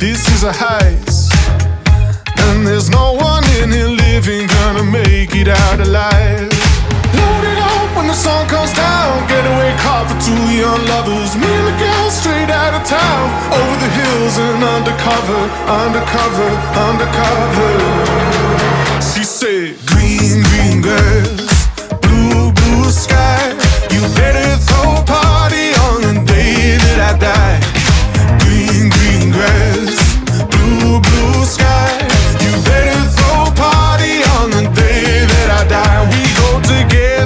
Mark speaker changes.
Speaker 1: This is a heist, and there's no one in here living gonna make it out alive. Load it up when the sun comes down. Getaway car for two young lovers. Me and the girl straight out of town. Over the hills and undercover, undercover, undercover. She said